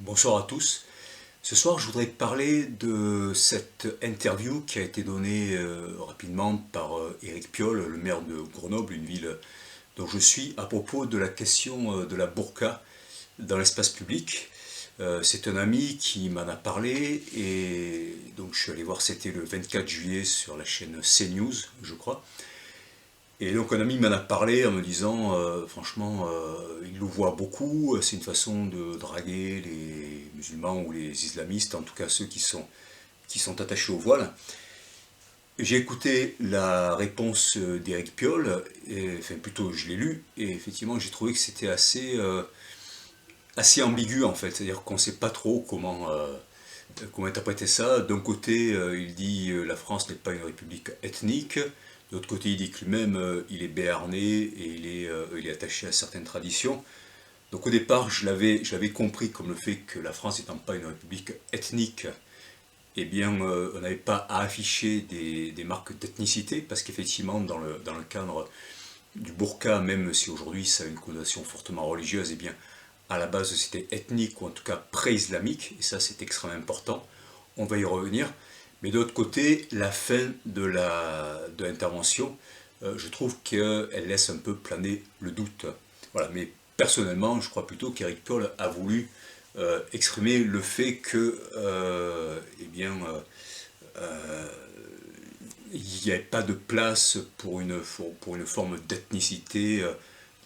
Bonsoir à tous. Ce soir, je voudrais parler de cette interview qui a été donnée rapidement par Éric Piolle, le maire de Grenoble, une ville dont je suis, à propos de la question de la burqa dans l'espace public. C'est un ami qui m'en a parlé et donc je suis allé voir, c'était le 24 juillet sur la chaîne CNews, je crois. Et donc un ami m'en a parlé en me disant, franchement, il le voit beaucoup, c'est une façon de draguer les musulmans ou les islamistes, en tout cas ceux qui sont attachés au voile. J'ai écouté la réponse d'Éric Piolle, enfin plutôt je l'ai lu, et effectivement j'ai trouvé que c'était assez ambigu en fait, c'est-à-dire qu'on ne sait pas trop comment interpréter ça. D'un côté, il dit la France n'est pas une république ethnique. De l'autre côté, il dit que lui-même, il est béarnais et il est attaché à certaines traditions. Donc au départ, je l'avais compris comme le fait que la France n'étant pas une république ethnique, eh bien, on n'avait pas à afficher des marques d'ethnicité, parce qu'effectivement, dans le cadre du burqa, même si aujourd'hui ça a une connotation fortement religieuse, eh bien, à la base c'était ethnique ou en tout cas pré-islamique, et ça c'est extrêmement important, on va y revenir. Mais d'autre côté, la fin de l'intervention, je trouve qu'elle laisse un peu planer le doute. Voilà, mais personnellement, je crois plutôt qu'Éric Piolle a voulu exprimer le fait que, eh bien, il n'y avait pas de place pour une forme d'ethnicité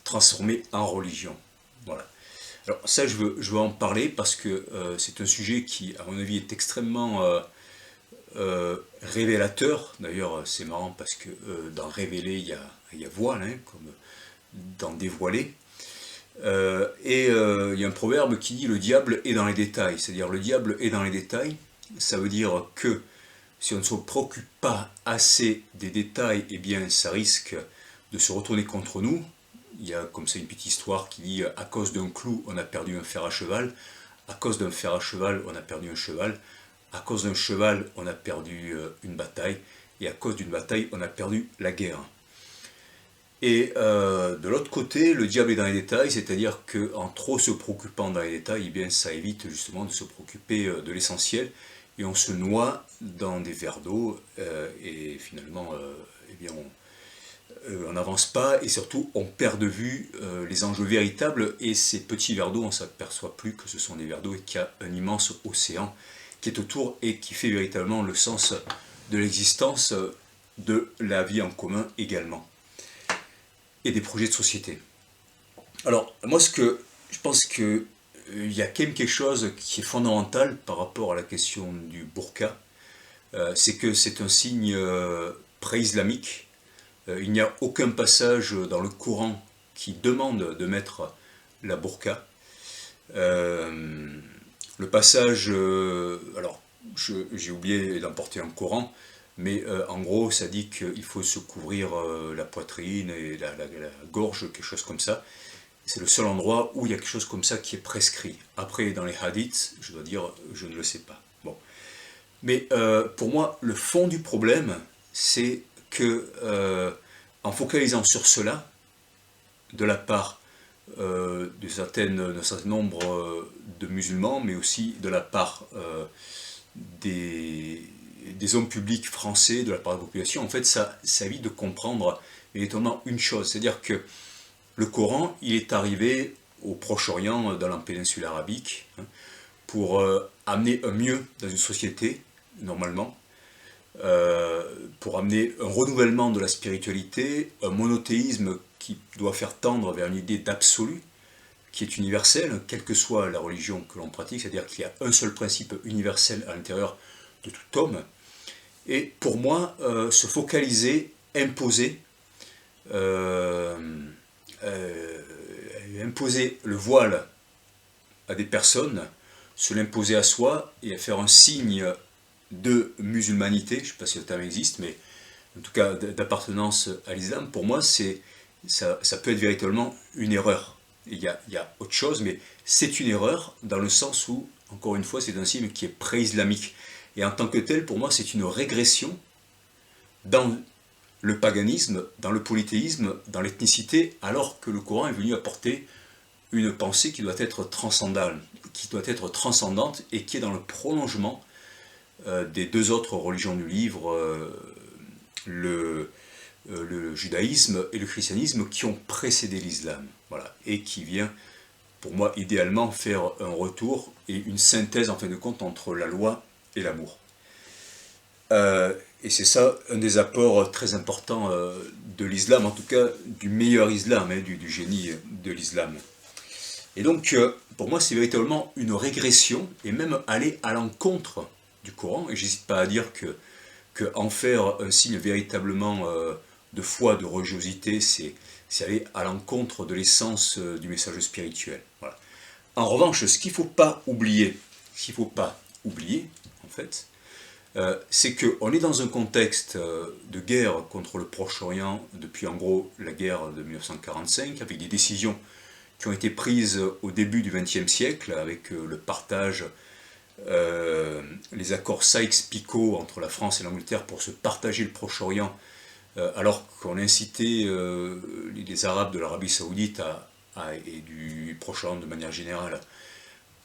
transformée en religion. Voilà. Alors ça, je veux en parler parce que c'est un sujet qui, à mon avis, est extrêmement révélateur. D'ailleurs, c'est marrant parce que dans révéler, il y a voile, hein, comme dans dévoiler. Il y a un proverbe qui dit le diable est dans les détails. C'est-à-dire le diable est dans les détails. Ça veut dire que si on ne se préoccupe pas assez des détails, eh bien ça risque de se retourner contre nous. Il y a comme ça une petite histoire qui dit à cause d'un clou, on a perdu un fer à cheval. À cause d'un fer à cheval, on a perdu un cheval. À cause d'un cheval, on a perdu une bataille. Et à cause d'une bataille, on a perdu la guerre. Et de l'autre côté, le diable est dans les détails, c'est-à-dire qu'en trop se préoccupant dans les détails, eh bien, ça évite justement de se préoccuper de l'essentiel. Et on se noie dans des verres d'eau. Et finalement, eh bien, on n'avance pas et surtout on perd de vue les enjeux véritables, et ces petits verres d'eau, on ne s'aperçoit plus que ce sont des verres d'eau et qu'il y a un immense océan qui est autour et qui fait véritablement le sens de l'existence, de la vie en commun également, et des projets de société. Alors moi, je pense que il y a quand même quelque chose qui est fondamental par rapport à la question du burqa, c'est que c'est un signe pré-islamique. Il n'y a aucun passage dans le Coran qui demande de mettre la burqa. Euh, le passage, alors j'ai oublié d'emporter un Coran, mais en gros ça dit qu'il faut se couvrir la poitrine et la gorge, quelque chose comme ça. C'est le seul endroit où il y a quelque chose comme ça qui est prescrit. Après, dans les hadiths, je dois dire, je ne le sais pas. Bon. Mais pour moi, le fond du problème, c'est que, en focalisant sur cela, de la part d'un certain nombre de musulmans, mais aussi de la part des hommes publics français, de la part de la population, en fait, ça évite de comprendre étonnamment une chose, c'est-à-dire que le Coran, il est arrivé au Proche-Orient, dans la péninsule arabique, hein, pour amener un mieux dans une société, normalement, pour amener un renouvellement de la spiritualité, un monothéisme qui doit faire tendre vers une idée d'absolu, qui est universelle, quelle que soit la religion que l'on pratique, c'est-à-dire qu'il y a un seul principe universel à l'intérieur de tout homme. Et pour moi, se focaliser, euh, euh, imposer le voile à des personnes, se l'imposer à soi et à faire un signe de musulmanité, je ne sais pas si le terme existe, mais en tout cas d'appartenance à l'islam, pour moi, ça peut être véritablement une erreur. Il y a autre chose, mais c'est une erreur dans le sens où, encore une fois, c'est un signe qui est pré-islamique. Et en tant que tel, pour moi, c'est une régression dans le paganisme, dans le polythéisme, dans l'ethnicité, alors que le Coran est venu apporter une pensée qui doit être transcendale, et qui est dans le prolongement des deux autres religions du livre, le judaïsme et le christianisme, qui ont précédé l'islam, voilà, et qui vient, pour moi, idéalement, faire un retour et une synthèse, en fin de compte, entre la loi et l'amour. Et c'est ça un des apports très importants de l'islam, en tout cas du meilleur islam, hein, du génie de l'islam. Et donc, pour moi, c'est véritablement une régression, et même aller à l'encontre du Coran, et j'hésite pas à dire que en faire un signe véritablement de foi, de religiosité, c'est aller à l'encontre de l'essence du message spirituel. Voilà. En revanche, ce qu'il ne faut pas oublier, en fait, c'est qu'on est dans un contexte de guerre contre le Proche-Orient depuis en gros la guerre de 1945, avec des décisions qui ont été prises au début du XXe siècle, avec le partage, les accords Sykes-Picot entre la France et l'Angleterre pour se partager le Proche-Orient, alors qu'on incitait les Arabes de l'Arabie Saoudite et du Proche-Orient de manière générale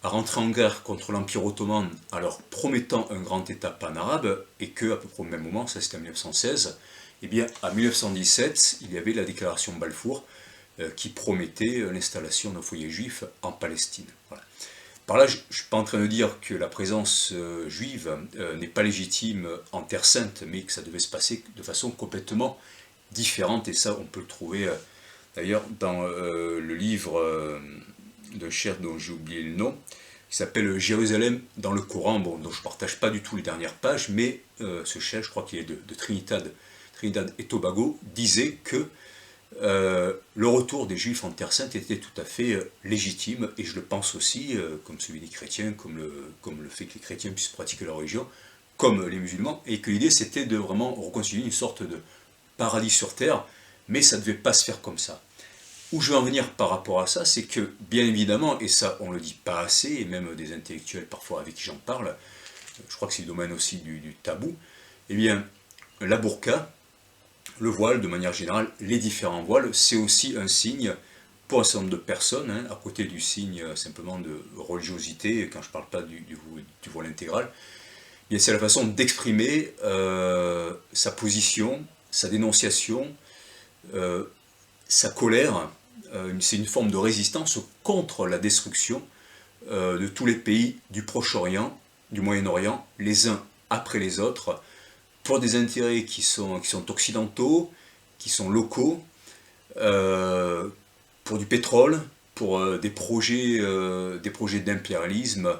à rentrer en guerre contre l'Empire ottoman en leur promettant un grand État pan-arabe, et que, à peu près au même moment, ça c'était en 1916, et bien en 1917, il y avait la déclaration Balfour qui promettait l'installation d'un foyer juif en Palestine. Voilà. Par là, je ne suis pas en train de dire que la présence juive n'est pas légitime en Terre Sainte, mais que ça devait se passer de façon complètement différente, et ça on peut le trouver d'ailleurs dans le livre d'un cher dont j'ai oublié le nom, qui s'appelle Jérusalem dans le Coran, bon, dont je ne partage pas du tout les dernières pages, mais ce cher, je crois qu'il est de Trinidad et Tobago, disait que le retour des Juifs en Terre Sainte était tout à fait légitime, et je le pense aussi, comme celui des chrétiens, comme le fait que les chrétiens puissent pratiquer leur religion, comme les musulmans, et que l'idée c'était de vraiment reconstituer une sorte de paradis sur terre, mais ça ne devait pas se faire comme ça. Où je veux en venir par rapport à ça, c'est que, bien évidemment, et ça on ne le dit pas assez, et même des intellectuels parfois avec qui j'en parle, je crois que c'est le domaine aussi du tabou, eh bien, la burqa, le voile de manière générale, les différents voiles, c'est aussi un signe pour un certain nombre de personnes, hein, à côté du signe simplement de religiosité, quand je ne parle pas du voile intégral, eh bien c'est la façon d'exprimer sa position, sa dénonciation, sa colère. C'est une forme de résistance contre la destruction de tous les pays du Proche-Orient, du Moyen-Orient, les uns après les autres, pour des intérêts qui sont occidentaux, qui sont locaux, pour du pétrole, pour des projets d'impérialisme,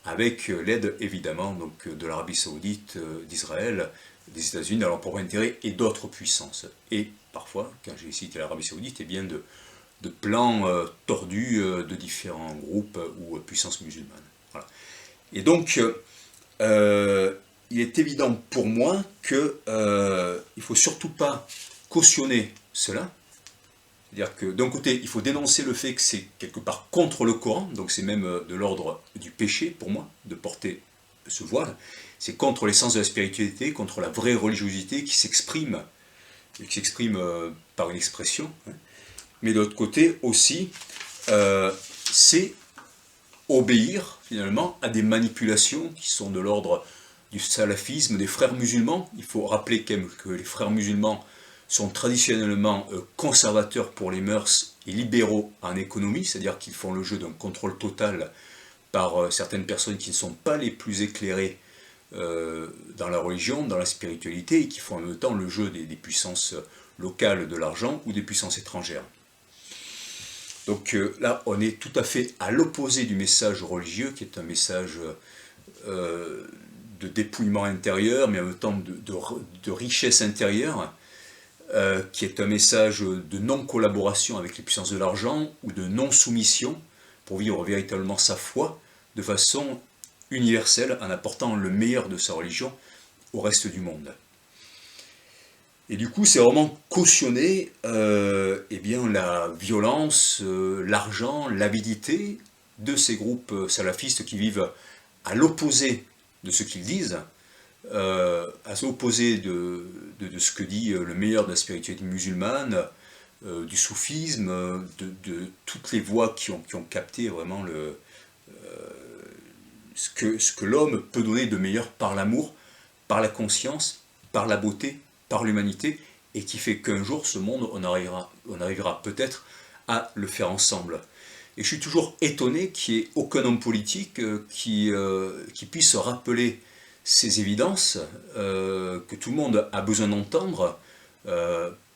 avec l'aide évidemment donc, de l'Arabie Saoudite, d'Israël, des États-Unis, dans leur propre intérêt, et d'autres puissances. Et parfois, quand j'ai cité l'Arabie Saoudite, eh bien de plans tordus de différents groupes ou puissances musulmanes. Voilà. Et donc, il est évident pour moi qu'il ne faut surtout pas cautionner cela. C'est-à-dire que d'un côté, il faut dénoncer le fait que c'est quelque part contre le Coran, donc c'est même de l'ordre du péché pour moi de porter ce voile. C'est contre l'essence de la spiritualité, contre la vraie religiosité qui s'exprime par une expression. Hein. Mais de l'autre côté aussi, c'est obéir finalement à des manipulations qui sont de l'ordre du salafisme, des frères musulmans. Il faut rappeler quand même que les frères musulmans sont traditionnellement conservateurs pour les mœurs et libéraux en économie, c'est-à-dire qu'ils font le jeu d'un contrôle total par certaines personnes qui ne sont pas les plus éclairées dans la religion, dans la spiritualité, et qui font en même temps le jeu des puissances locales de l'argent ou des puissances étrangères. Donc là, on est tout à fait à l'opposé du message religieux, qui est un message de dépouillement intérieur, mais en même temps de richesse intérieure, qui est un message de non-collaboration avec les puissances de l'argent, ou de non-soumission, pour vivre véritablement sa foi, de façon universelle, en apportant le meilleur de sa religion au reste du monde. Et du coup, c'est vraiment cautionner eh bien, la violence, l'argent, l'avidité de ces groupes salafistes qui vivent à l'opposé de ce qu'ils disent, à l'opposé de ce que dit le meilleur de la spiritualité musulmane, du soufisme, de toutes les voix qui ont capté vraiment ce que l'homme peut donner de meilleur par l'amour, par la conscience, par la beauté, par l'humanité, et qui fait qu'un jour, ce monde, on arrivera peut-être à le faire ensemble. Et je suis toujours étonné qu'il n'y ait aucun homme politique qui puisse rappeler ces évidences que tout le monde a besoin d'entendre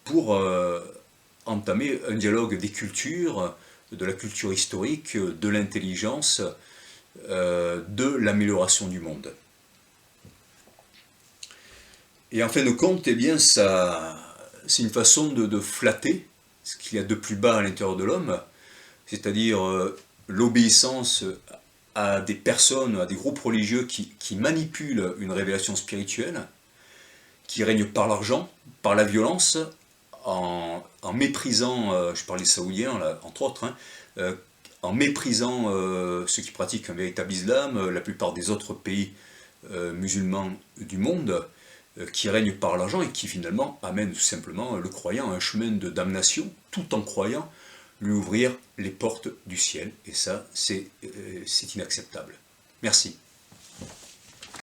pour entamer un dialogue des cultures, de la culture historique, de l'intelligence, de l'amélioration du monde. Et en fin de compte, eh bien, c'est une façon de flatter ce qu'il y a de plus bas à l'intérieur de l'homme, c'est-à-dire l'obéissance à des personnes, à des groupes religieux qui manipulent une révélation spirituelle, qui règnent par l'argent, par la violence, en méprisant, je parlais des Saoudiens là, entre autres, en méprisant ceux qui pratiquent un véritable islam, la plupart des autres pays musulmans du monde, qui règnent par l'argent et qui finalement amènent tout simplement le croyant à un chemin de damnation, tout en croyant lui ouvrir les portes du ciel. Et ça, c'est inacceptable. Merci.